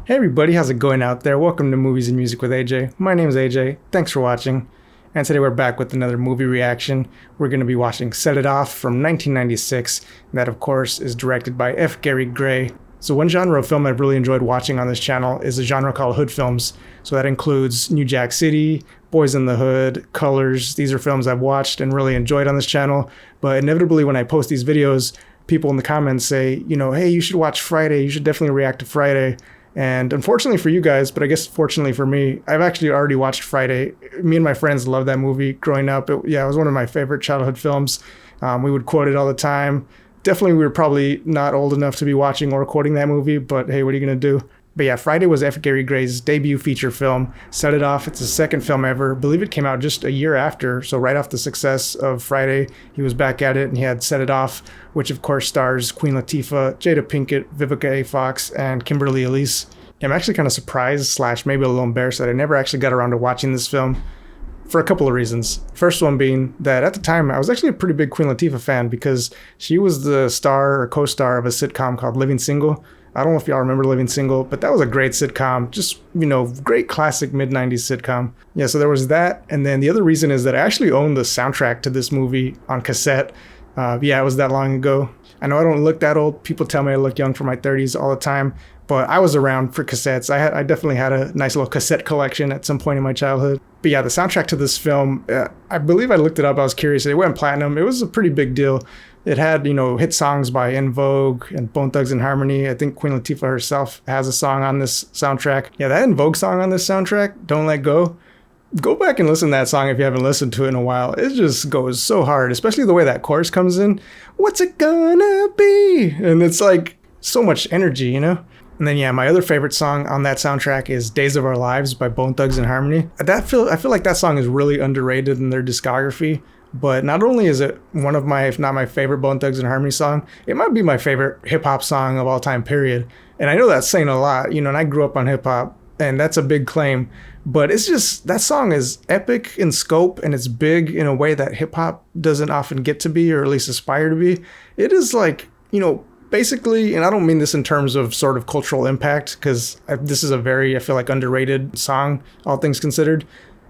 Hey everybody, how's it going out there? Welcome to Movies and Music with AJ. My name is AJ. Thanks for watching. And today we're back with another movie reaction. We're going to be watching Set It Off from 1996. That, of course, is directed by F. Gary Gray. So one genre of film I've really enjoyed watching on this channel is a genre called hood films. So that includes New Jack City, Boys in the Hood, Colors. These are films I've watched and really enjoyed on this channel. But inevitably when I post these videos, people in the comments say, hey, you should watch Friday. You should definitely react to Friday. And unfortunately for you guys, but I guess fortunately for me, I've actually already watched Friday. Me and my friends loved that movie growing up. It was one of my favorite childhood films. We would quote it all the time. Definitely, we were probably not old enough to be watching or quoting that movie, but hey, what are you going to do? But yeah, Friday was F. Gary Gray's debut feature film. Set It Off. It's his second film ever. I believe it came out just a year after. So right off the success of Friday, he was back at it and he had Set It Off, which of course stars Queen Latifah, Jada Pinkett, Vivica A. Fox, and Kimberly Elise. I'm actually kind of surprised / maybe a little embarrassed that I never actually got around to watching this film for a couple of reasons. First one being that at the time, I was actually a pretty big Queen Latifah fan because she was the star or co-star of a sitcom called Living Single. I don't know if y'all remember Living Single, but that was a great sitcom. Just, great classic mid-90s sitcom. Yeah, so there was that. And then the other reason is that I actually owned the soundtrack to this movie on cassette. It was that long ago. I know I don't look that old. People tell me I look young for my 30s all the time, but I was around for cassettes. I definitely had a nice little cassette collection at some point in my childhood. But yeah, the soundtrack to this film, I believe I looked it up. I was curious. It went platinum. It was a pretty big deal. It had, hit songs by En Vogue and Bone Thugs-n-Harmony. I think Queen Latifah herself has a song on this soundtrack. Yeah, that En Vogue song on this soundtrack, Don't Let Go. Go back and listen to that song if you haven't listened to it in a while. It just goes so hard, especially the way that chorus comes in. What's it gonna be? And it's like so much energy, And then yeah, my other favorite song on that soundtrack is Days of Our Lives by Bone Thugs-n-Harmony. I feel like that song is really underrated in their discography. But not only is it one of my, if not my favorite Bone Thugs-n-Harmony song, it might be my favorite hip-hop song of all time, period. And I know that's saying a lot, and I grew up on hip-hop, and that's a big claim. But it's just, that song is epic in scope, and it's big in a way that hip-hop doesn't often get to be, or at least aspire to be. It is like, basically, and I don't mean this in terms of sort of cultural impact, because this is a very, I feel like, underrated song, all things considered.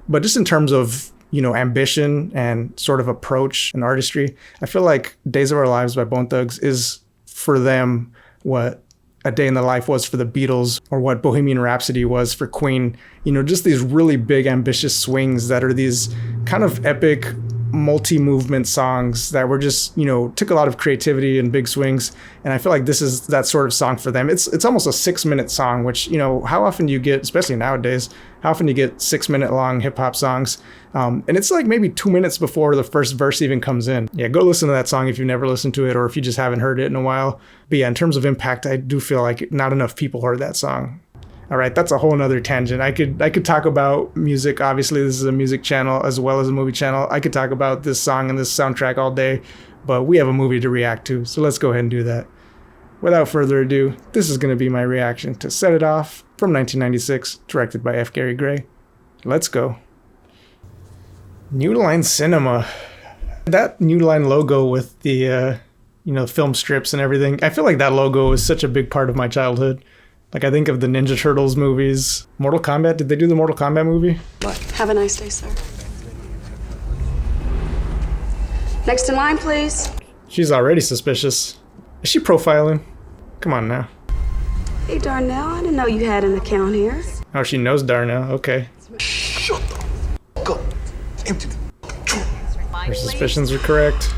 But just in terms of ambition and sort of approach and artistry, I feel like Days of Our Lives by Bone Thugs is for them what A Day in the Life was for the Beatles, or what Bohemian Rhapsody was for Queen. Just these really big, ambitious swings that are these kind of epic, multi-movement songs that were just, took a lot of creativity and big swings. And I feel like this is that sort of song for them. It's almost a 6-minute song, which, how often do you get, especially nowadays, how often do you get 6-minute long hip hop songs? And it's like maybe 2 minutes before the first verse even comes in. Yeah, go listen to that song if you've never listened to it, or if you just haven't heard it in a while. But yeah, in terms of impact, I do feel like not enough people heard that song. All right, that's a whole nother tangent. I could talk about music. Obviously, this is a music channel as well as a movie channel. I could talk about this song and this soundtrack all day, but we have a movie to react to, so let's go ahead and do that. Without further ado, this is going to be my reaction to Set It Off from 1996, directed by F. Gary Gray. Let's go. New Line Cinema. That New Line logo with the, film strips and everything, I feel like that logo is such a big part of my childhood. Like, I think of the Ninja Turtles movies. Mortal Kombat, did they do the Mortal Kombat movie? What? Have a nice day, sir. Next in line, please. She's already suspicious. Is she profiling? Come on now. Hey, Darnell, I didn't know you had an account here. Oh, she knows Darnell, okay. Shut the fuck up. Empty the trunk. Her suspicions are correct.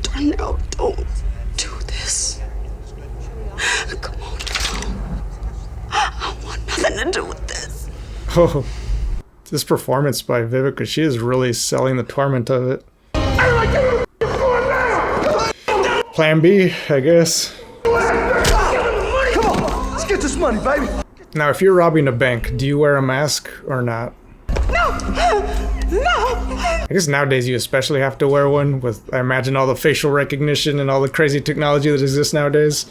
Darnell, don't do this. Come on. I want nothing to do with this. Oh, this performance by Vivica, she is really selling the torment of it. Plan B, I guess. Come on, let's get this money, baby. Now, if you're robbing a bank, do you wear a mask or not? No! I guess nowadays you especially have to wear one with, I imagine, all the facial recognition and all the crazy technology that exists nowadays.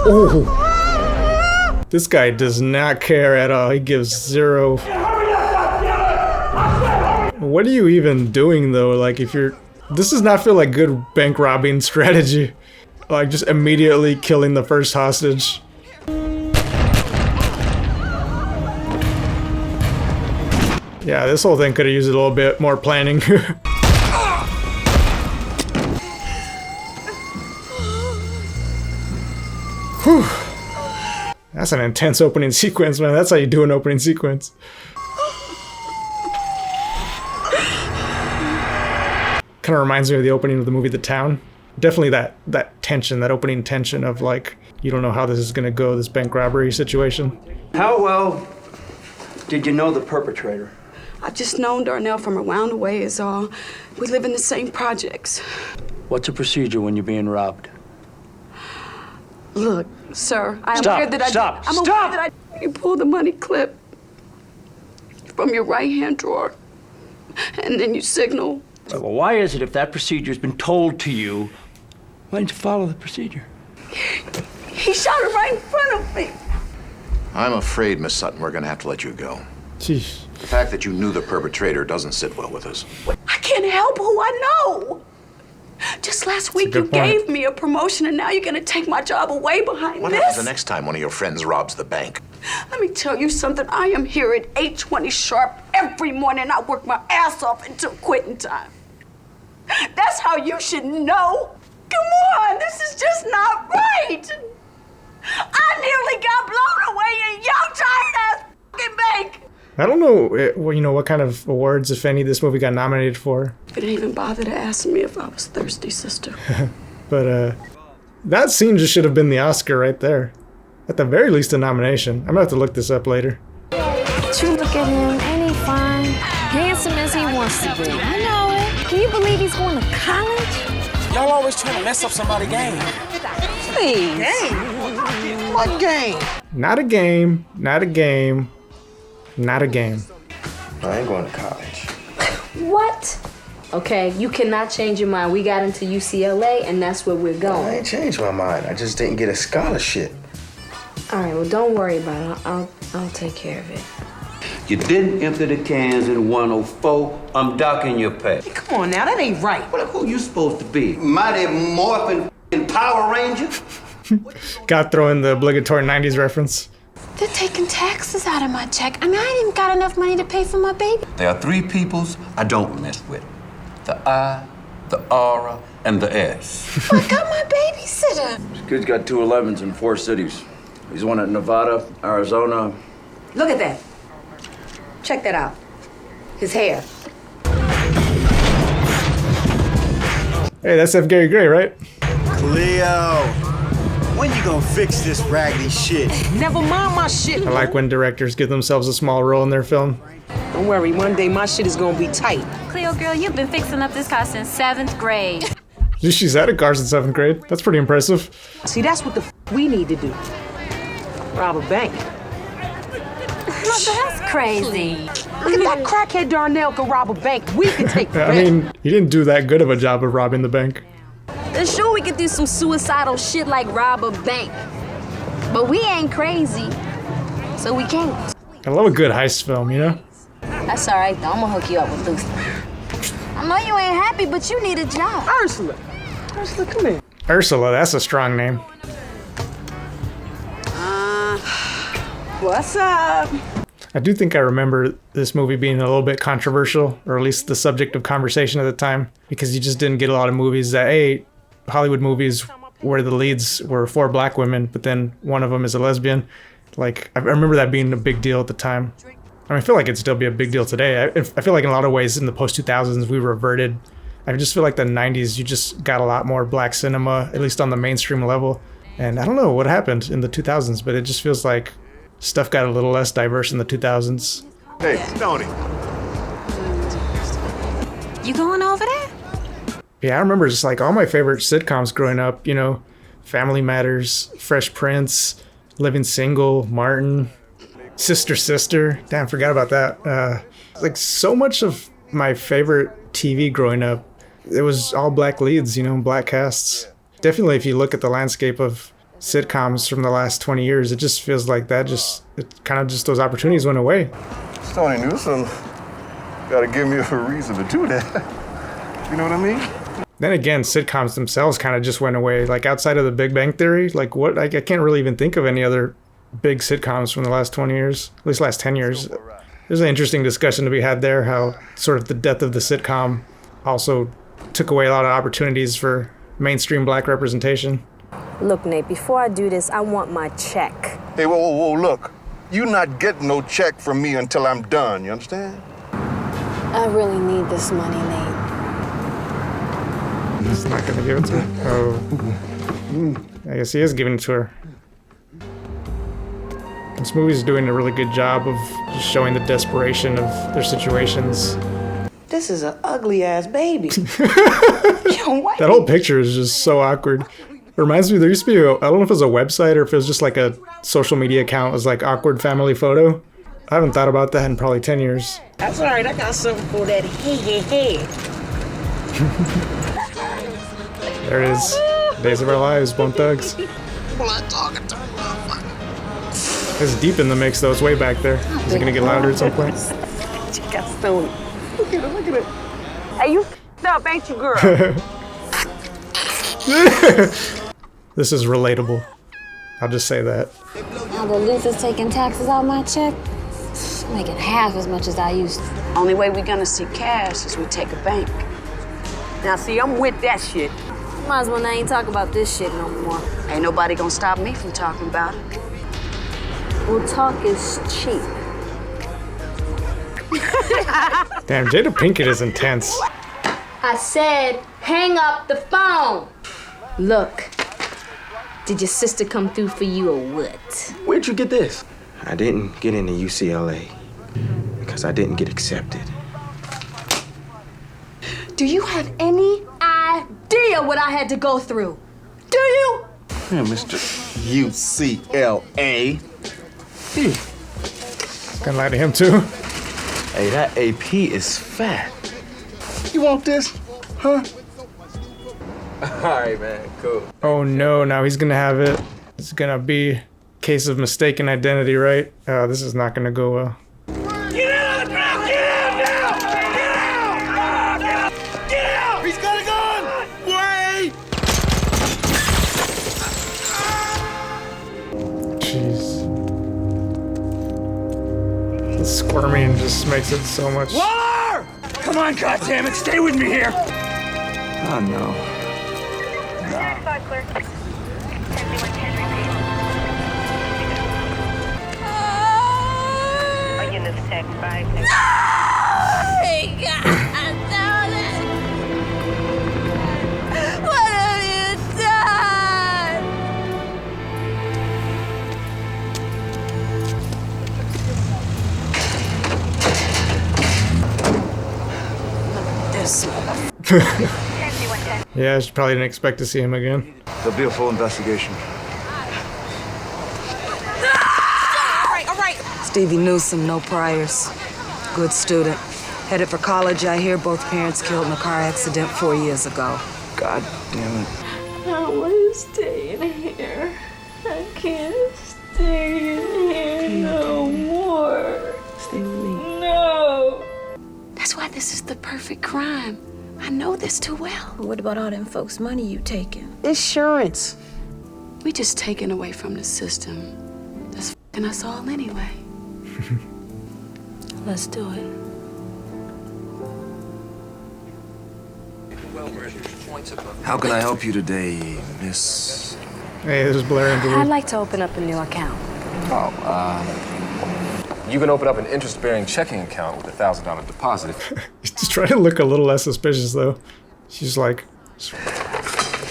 Oh, this guy does not care at all. He gives zero. What are you even doing though? Like, if you're, this does not feel like good bank robbing strategy. Like, just immediately killing the first hostage. Yeah, this whole thing could have used a little bit more planning. Whew. That's an intense opening sequence, man. That's how you do an opening sequence. Kind of reminds me of the opening of the movie The Town. Definitely that tension, that opening tension of like, you don't know how this is gonna go, this bank robbery situation. How well did you know the perpetrator? I've just known Darnell from around the way is all. We live in the same projects. What's a procedure when you're being robbed? Look, sir, I am Stop, aware that stop, I'm stop! aware that you pull the money clip from your right-hand drawer, and then you signal. Well, why is it if that procedure's been told to you, why didn't you follow the procedure? He shot it right in front of me. I'm afraid, Miss Sutton, we're gonna have to let you go. Jeez. The fact that you knew the perpetrator doesn't sit well with us. I can't help who I know. Just last week you gave me a promotion, and now you're gonna take my job away behind What this? happens the next time one of your friends robs the bank? Let me tell you something. I am here at 8:20 sharp every morning. I work my ass off until quitting time. That's how you should know. Come on, this is just not right. I nearly got blown away in your tired-ass fucking bank. I don't know, you know, what kind of awards, if any, this movie got nominated for. You didn't even bother to ask me if I was thirsty, sister. But that scene just should have been the Oscar right there. At the very least, a nomination. I'm gonna have to look this up later. But you look at him, ain't he fine? Handsome as he wants to be. I know it. Can you believe he's going to college? Y'all always trying to mess up somebody's game. Please. Game? What game? Not a game, not a game, not a game. I ain't going to college. What? Okay, you cannot change your mind. We got into UCLA, and that's where we're I going. ain't changed my mind. I just didn't get a scholarship. All right, well, don't worry about it. I'll take care of it. You didn't empty the cans in 104. I'm docking your pay. Come on now, that ain't right. Well, who you supposed to be? Mighty Morphin Power Ranger? Got throw in the obligatory 90s reference. They're taking taxes out of my check. I mean, I ain't even got enough money to pay for my baby. There are three peoples I don't mess with. The I, the aura, and the S. I got my babysitter. This kid's got 2 11s in 4 cities. He's one at Nevada, Arizona. Look at that. Check that out. His hair. Hey, that's F. Gary Gray, right? Cleo, when you gonna fix this raggedy shit? Never mind my shit. I like when directors give themselves a small role in their film. Don't worry, one day my shit is gonna be tight. Cleo, girl, you've been fixing up this car since 7th grade. She's had a car since 7th grade. That's pretty impressive. See, that's what the we need to do. Rob a bank. That's crazy. Look at that crackhead Darnell can rob a bank. We can take the I bank. mean, he didn't do that good of a job of robbing the bank. Then sure, we could do some suicidal shit like rob a bank. But we ain't crazy, so we can't. I love a good heist film, you know? That's all right, though. I'm gonna hook you up with Lucy. I know you ain't happy, but you need a job. Ursula, come here. Ursula, that's a strong name. What's up? I do think I remember this movie being a little bit controversial, or at least the subject of conversation at the time, because you just didn't get a lot of movies that, hey, Hollywood movies where the leads were 4 black women, but then one of them is a lesbian. Like, I remember that being a big deal at the time. I mean, I feel like it'd still be a big deal today. I feel like in a lot of ways in the post-2000s we reverted. I just feel like the 90s you just got a lot more black cinema, at least on the mainstream level. And I don't know what happened in the 2000s, but it just feels like stuff got a little less diverse in the 2000s. Hey, Tony. You going over there? Yeah, I remember just like all my favorite sitcoms growing up, you know, Family Matters, Fresh Prince, Living Single, Martin, Sister. Damn, forgot about that. Like so much of my favorite TV growing up, it was all black leads, you know, black casts. Definitely if you look at the landscape of sitcoms from the last 20 years, it just feels like that just those opportunities went away. Tony Newsom gotta give me a reason to do that. You know what I mean? Then again, sitcoms themselves kind of just went away. Like outside of the Big Bang Theory, like what? I can't really even think of any other big sitcoms from the last 20 years, at least last 10 years. There's an interesting discussion to be had there, how sort of the death of the sitcom also took away a lot of opportunities for mainstream black representation. Look, Nate, before I do this, I want my check. Hey, whoa, look. You're not getting no check from me until I'm done, you understand? I really need this money, Nate. He's not gonna give it to her. Oh. I guess he is giving it to her. This movie's doing a really good job of just showing the desperation of their situations. This is an ugly ass baby. That whole picture is just so awkward. It reminds me, there used to be, I don't know if it was a website or if it was just like a social media account, it was like awkward family photo. I haven't thought about that in probably 10 years. That's all right, I got something for that hey. There it is. Days of Our Lives, Bone Thugs. It's deep in the mix though, it's way back there. Is it gonna get louder at some point? Check out Stony. Look at it. Hey, you up, ain't you, girl? This is relatable. I'll just say that. Now that Lisa's taking taxes out my check, I'm making half as much as I used to. Only way we're gonna see cash is we take a bank. Now, see, I'm with that shit. Might as well not even talk about this shit no more. Ain't nobody gonna stop me from talking about it. Well, talk is cheap. Damn, Jada Pinkett is intense. I said, hang up the phone. Look, did your sister come through for you or what? Where'd you get this? I didn't get into UCLA because I didn't get accepted. Do you have any idea what I had to go through? Do you? Yeah, Mr. UCLA. Gonna lie to him too. Hey, that AP is fat. You want this? Huh? All right, man, cool. Oh no, now he's gonna have it. It's gonna be a case of mistaken identity, right? This is not gonna go well. Get out of the ground! Get out now! Get out! Get out! He's got a gun! Wait! Jeez. The squirming just makes it so much. Waller! Come on, goddammit, stay with me here! Oh, no. What have you done? This Yeah, she probably didn't expect to see him again. There'll be a full investigation. All right. Stevie Newsom, no priors. Good student. Headed for college, I hear. Both parents killed in a car accident 4 years ago. God damn it. I want to stay in here. I can't stay in here no more. Stay with me. No. That's why this is the perfect crime. I know this too well. What about all them folks' money you taking? Insurance. We just taken away from the system that's f***ing us all anyway. Let's do it. How can I help you today, Miss? Hey, this is Blair and I'd Blue. like to open up a new account. You can open up an interest-bearing checking account with a $1,000 deposit. Just try to look a little less suspicious, though. She's like...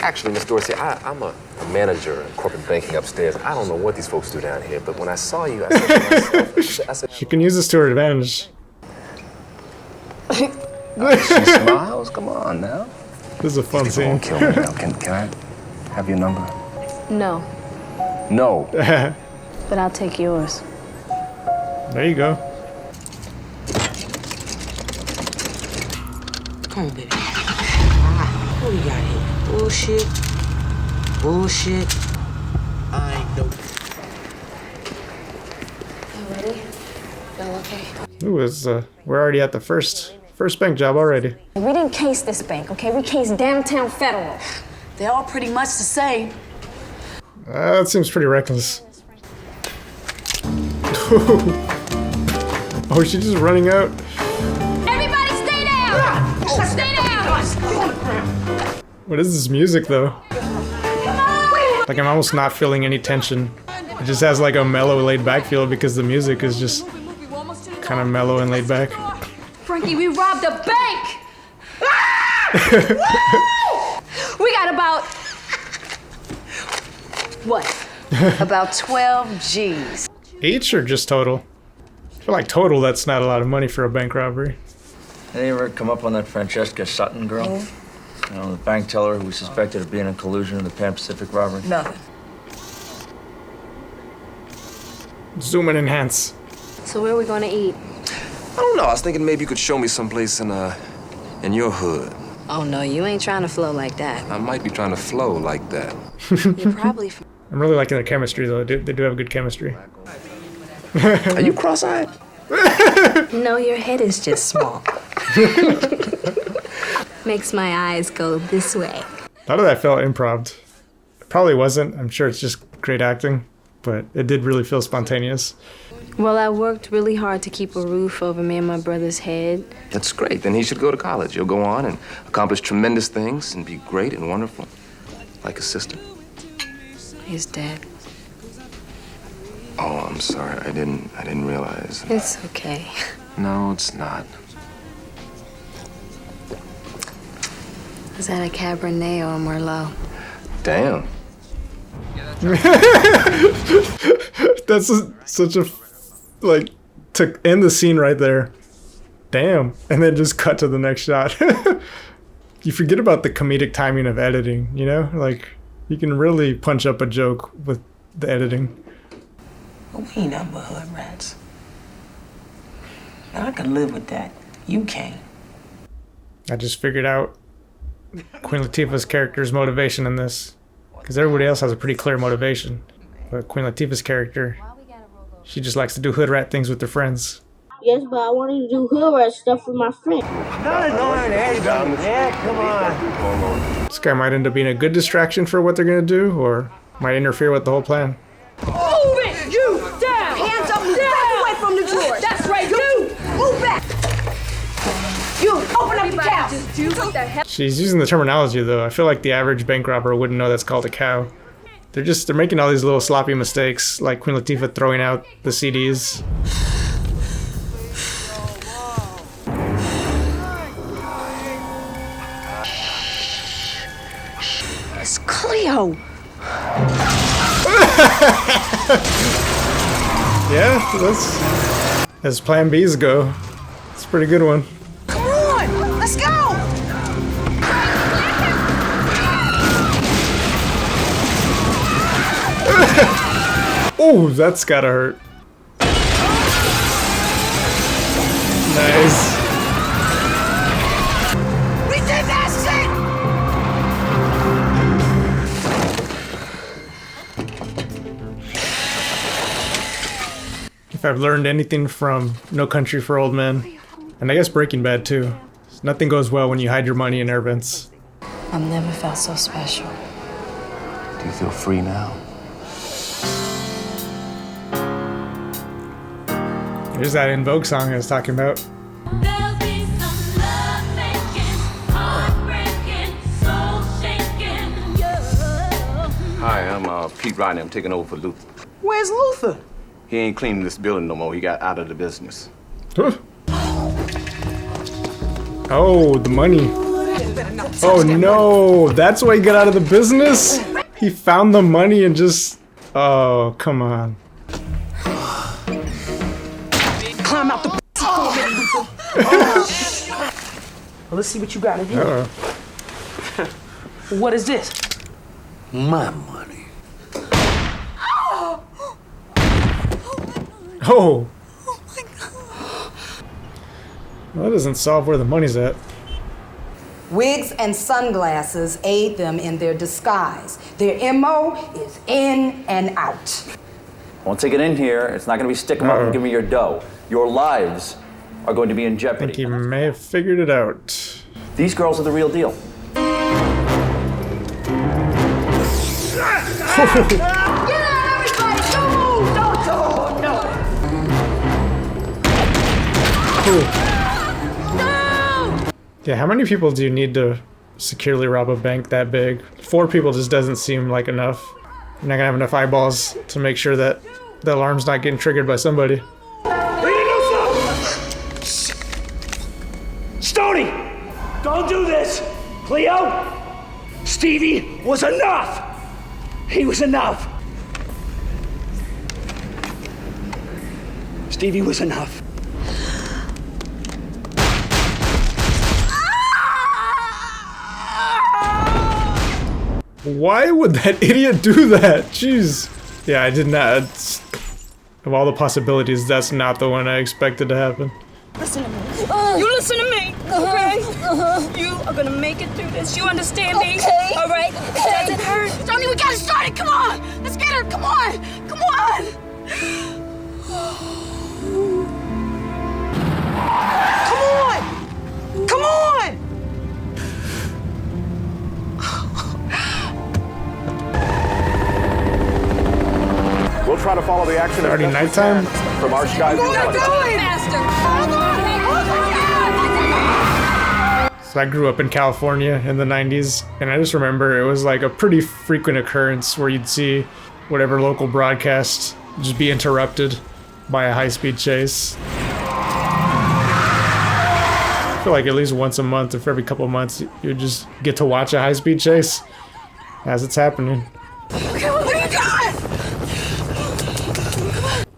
Actually, Miss Dorsey, I'm a manager in corporate banking upstairs. I don't know what these folks do down here, but when I saw you, I said to myself, She can use this to her advantage. She smiles? Come on now. This is a fun These scene. people won't kill me now. Can I have your number? No, No. but I'll take yours. There you go. Come on, baby. What we got here? Bullshit. Bullshit. I ain't no... You ready? Feel okay? Ooh, we're already at the first First bank job already. We didn't case this bank, okay? We cased Downtown Federal. They're all pretty much the same. That seems pretty reckless. Oh, she's just running out. Everybody stay down! Stay down! What is this music, though? Like, I'm almost not feeling any tension. It just has like a mellow, laid-back feel because the music is just kind of mellow and laid back. Frankie, we robbed a bank! We got about... What? About 12 G's. Each or just total? I feel like total, that's not a lot of money for a bank robbery. Did you ever come up on that Francesca Sutton girl? You know, the bank teller who was suspected of being in collusion in the Pan Pacific robbery? Nothing. Zoom and enhance. So where are we gonna eat? I don't know. I was thinking maybe you could show me someplace in your hood. Oh no, you ain't trying to flow like that. I might be trying to flow like that. You're probably... I'm really liking their chemistry, though. They do have good chemistry. Are you cross-eyed? No, your head is just small. Makes my eyes go this way. A lot of that felt improv. It probably wasn't. I'm sure it's just great acting, but it did really feel spontaneous. Well, I worked really hard to keep a roof over me and my brother's head. That's great. Then he should go to college. He'll go on and accomplish tremendous things and be great and wonderful. Like his sister. He's dead. Oh, I'm sorry. I didn't realize. It's okay. No, it's not. Is that a Cabernet or a Merlot? Damn. That's such a, like, to end the scene right there. Damn. And then just cut to the next shot. You forget about the comedic timing of editing, you know? Like, you can really punch up a joke with the editing. We ain't nothing but hood rats. Now, I can live with that. You can't. I just figured out Queen Latifah's character's motivation in this. Because everybody else has a pretty clear motivation. But Queen Latifah's character, she just likes to do hood rat things with her friends. Yes, but I wanted to do hood rat stuff with my friends. Not annoying everybody. Yeah, come on. This guy might end up being a good distraction for what they're going to do, or might interfere with the whole plan. Move it! You! Down! Hands up! Move back away from the drawers! That's right! You! Move back! You! Open up the couch! She's using the terminology, though. I feel like the average bank robber wouldn't know that's called a cow. They're making all these little sloppy mistakes, like Queen Latifah throwing out the CDs. It's Cleo! Yeah, as plan B's go. It's a pretty good one. Come on! Let's go! Oh, that's gotta hurt. Nice. We did that shit! If I've learned anything from No Country for Old Men, and I guess Breaking Bad too, nothing goes well when you hide your money in air vents. I've never felt so special. Do you feel free now? There's that In Vogue song I was talking about. Hi, I'm Pete Rodney. I'm taking over for Luther. Where's Luther? He ain't cleaning this building no more. He got out of the business. Oh, the money. Oh no, that's why he got out of the business? He found the money and just... Oh, come on. Climb out the Well, let's see what you got in here. What is this? My money. Oh. Well, that doesn't solve where the money's at. Wigs and sunglasses aid them in their disguise. Their MO is in and out. Won't take it in here. It's not going to be stick 'em up and give me your dough. Your lives are going to be in I jeopardy. think he may have figured it out. These girls are the real deal. Yeah, how many people do you need to securely rob a bank that big? 4 people just doesn't seem like enough. You're not gonna have enough eyeballs to make sure that the alarm's not getting triggered by somebody. Stoney! Don't do this! Cleo! Stevie was enough! He was enough! Stevie was enough. Why would that idiot do that? Jeez. Yeah, I did not. Of all the possibilities, that's not the one I expected to happen. Listen to me. You listen to me, okay? You are gonna make it through this. You understand me? Okay. All right? Does it hurt? Tony, we gotta start it. Come on. Let's get her. Come on. Come on. Come on! We'll try to follow the action Already nighttime? from our skies. So I grew up in California in the 90s, and I just remember it was like a pretty frequent occurrence where you'd see whatever local broadcast just be interrupted by a high-speed chase. I feel like at least once a month or for every couple of months, you just get to watch a high-speed chase as it's happening. Okay, what are you doing?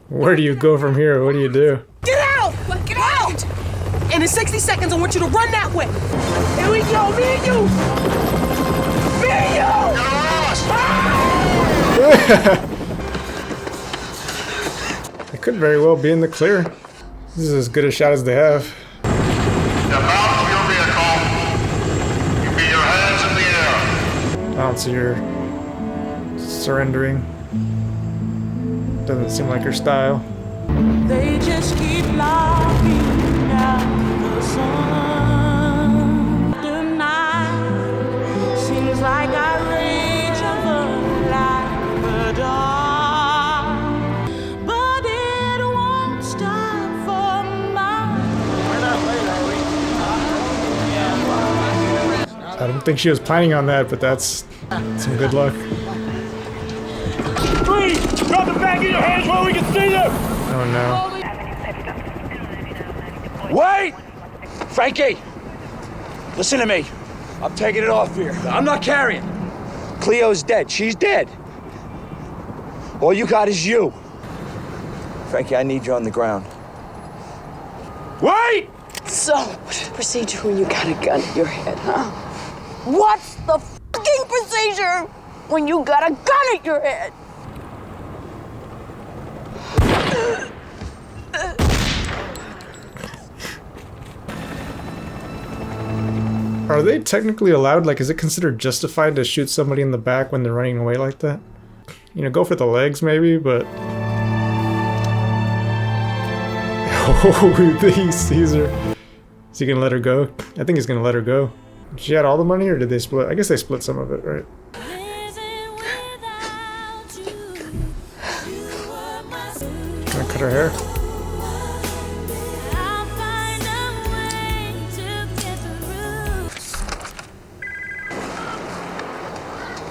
Where do you go from here? What do you do? Get out! Get out! And in 60 seconds, I want you to run that way. Here we go, me and you! Me and you! They could very well be in the clear. This is as good a shot as they have. Step out of your vehicle. You be your hands in the air. I don't see her surrendering. Doesn't seem like her style. They just keep locking out the sun. The night seems like I rage over like the dark, but it won't stop for my. We're not late, are we? I don't think she was planning on that, but that's some good luck. Freeze! Drop the bag in your hands while we can see them! Oh no. Wait! Frankie! Listen to me. I'm taking it off here. I'm not carrying. Cleo's dead. She's dead. All you got is you. Frankie, I need you on the ground. Wait! So, what's the procedure when you got a gun in your head, huh? What's the fucking procedure when you got a gun in your head? Are they technically allowed? Like, is it considered justified to shoot somebody in the back when they're running away like that? You know, go for the legs maybe, but... Oh, he sees her. Is he gonna let her go? I think he's gonna let her go. She had all the money, or did they split? I guess they split some of it, right? Can I cut her hair?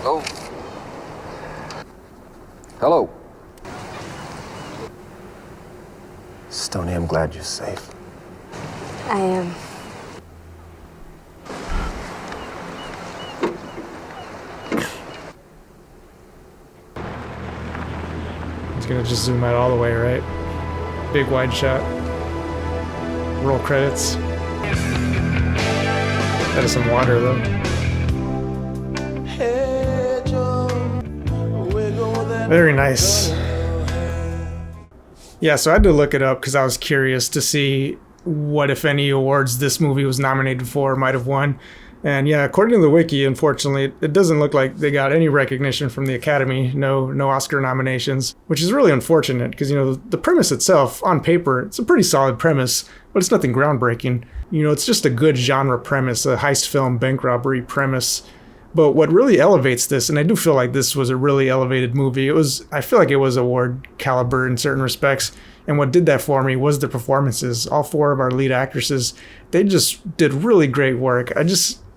Oh. Hello. Stoney, I'm glad you're safe. I am. He's gonna just zoom out all the way, right? Big wide shot. Roll credits. That is some water, though. Very nice. Yeah, so I had to look it up because I was curious to see what, if any, awards this movie was nominated for, might have won. And yeah, according to the wiki, unfortunately, it doesn't look like they got any recognition from the Academy, no Oscar nominations, which is really unfortunate because, you know, the premise itself, on paper, it's a pretty solid premise, but it's nothing groundbreaking. You know, it's just a good genre premise, a heist film, bank robbery premise. But what really elevates this, and I do feel like this was a really elevated movie, I feel like it was award caliber in certain respects. And what did that for me was the performances. All 4 of our lead actresses, they just did really great work.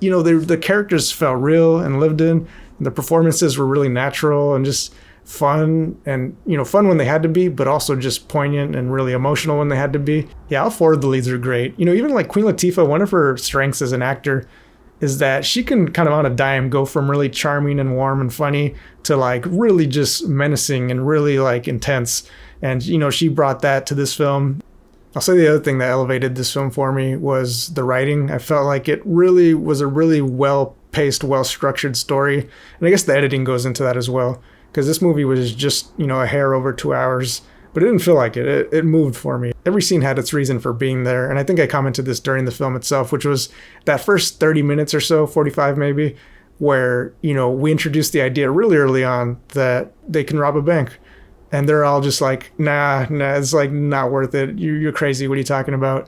You know, the characters felt real and lived in. And the performances were really natural and just fun, and, you know, fun when they had to be, but also just poignant and really emotional when they had to be. Yeah, all 4 of the leads are great. You know, even like Queen Latifah, one of her strengths as an actor is that she can kind of on a dime go from really charming and warm and funny to like really just menacing and really like intense. And, you know, she brought that to this film. I'll say the other thing that elevated this film for me was the writing. I felt like it really was a really well-paced, well-structured story. And I guess the editing goes into that as well, because this movie was just, you know, a hair over 2 hours, but it didn't feel like it. It moved for me. Every scene had its reason for being there. And I think I commented this during the film itself, which was that first 30 minutes or so, 45 maybe, where, you know, we introduced the idea really early on that they can rob a bank. And they're all just like, nah, it's like not worth it. You're crazy. What are you talking about?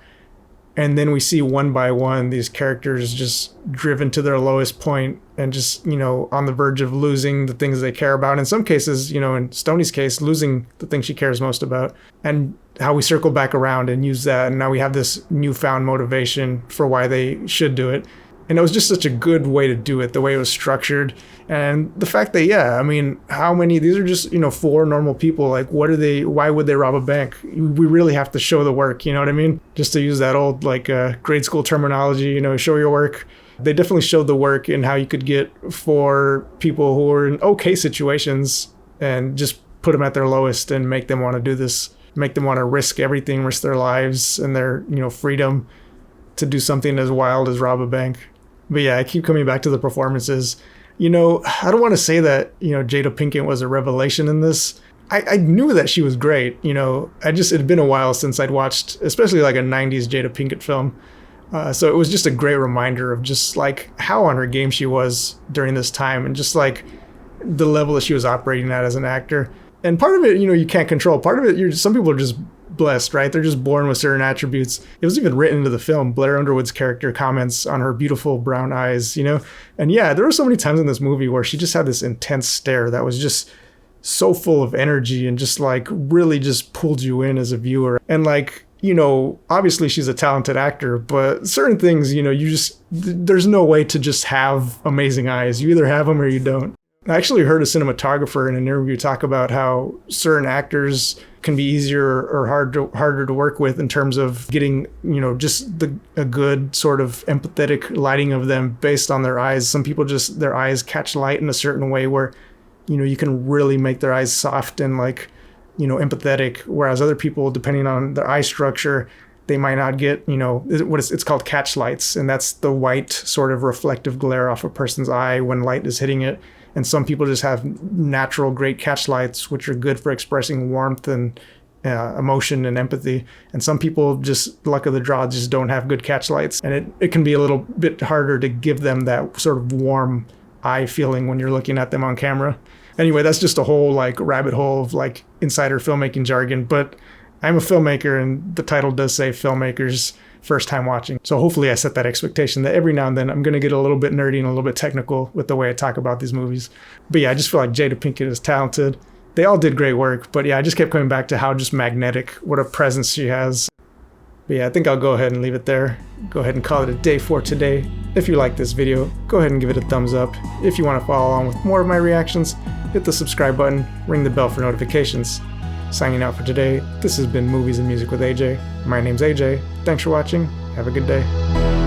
And then we see one by one these characters just driven to their lowest point and just, you know, on the verge of losing the things they care about. In some cases, you know, in Stoney's case, losing the thing she cares most about. And how we circle back around and use that. And now we have this newfound motivation for why they should do it. And it was just such a good way to do it, the way it was structured. And the fact that, yeah, I mean, these are just, you know, 4 normal people. Like, why would they rob a bank? We really have to show the work, you know what I mean? Just to use that old, like, grade school terminology, you know, show your work. They definitely showed the work in how you could get 4 people who were in okay situations and just put them at their lowest and make them want to do this, make them want to risk everything, risk their lives and their, you know, freedom to do something as wild as rob a bank. But yeah, I keep coming back to the performances. You know, I don't want to say that, you know, Jada Pinkett was a revelation in this. I knew that she was great. You know, it had been a while since I'd watched, especially like a 90s Jada Pinkett film. So it was just a great reminder of just like how on her game she was during this time and just like the level that she was operating at as an actor. And part of it, you know, you can't control. Part of it, some people are just blessed, right? They're just born with certain attributes. It was even written into the film. Blair Underwood's character comments on her beautiful brown eyes, you know? And yeah, there were so many times in this movie where she just had this intense stare that was just so full of energy and just like really just pulled you in as a viewer. And like, you know, obviously she's a talented actor, but certain things, you know, there's no way to just have amazing eyes. You either have them or you don't. I actually heard a cinematographer in an interview talk about how certain actors can be easier or harder to work with in terms of getting, you know, just a good sort of empathetic lighting of them based on their eyes. Some people just, their eyes catch light in a certain way where, you know, you can really make their eyes soft and like, you know, empathetic. Whereas other people, depending on their eye structure, they might not get, you know, it's called catch lights. And that's the white sort of reflective glare off a person's eye when light is hitting it. And some people just have natural great catch lights, which are good for expressing warmth and emotion and empathy. And some people just, luck of the draw, just don't have good catch lights. And it can be a little bit harder to give them that sort of warm eye feeling when you're looking at them on camera. Anyway, that's just a whole like rabbit hole of like insider filmmaking jargon. But I'm a filmmaker and the title does say filmmakers first time watching. So hopefully I set that expectation that every now and then I'm going to get a little bit nerdy and a little bit technical with the way I talk about these movies. But yeah, I just feel like Jada Pinkett is talented. They all did great work, but yeah, I just kept coming back to how just magnetic, what a presence she has. But yeah, I think I'll go ahead and leave it there. Go ahead and call it a day for today. If you like this video, go ahead and give it a thumbs up. If you want to follow along with more of my reactions, hit the subscribe button, ring the bell for notifications. Signing out for today, this has been Movies and Music with AJ. My name's AJ. Thanks for watching. Have a good day.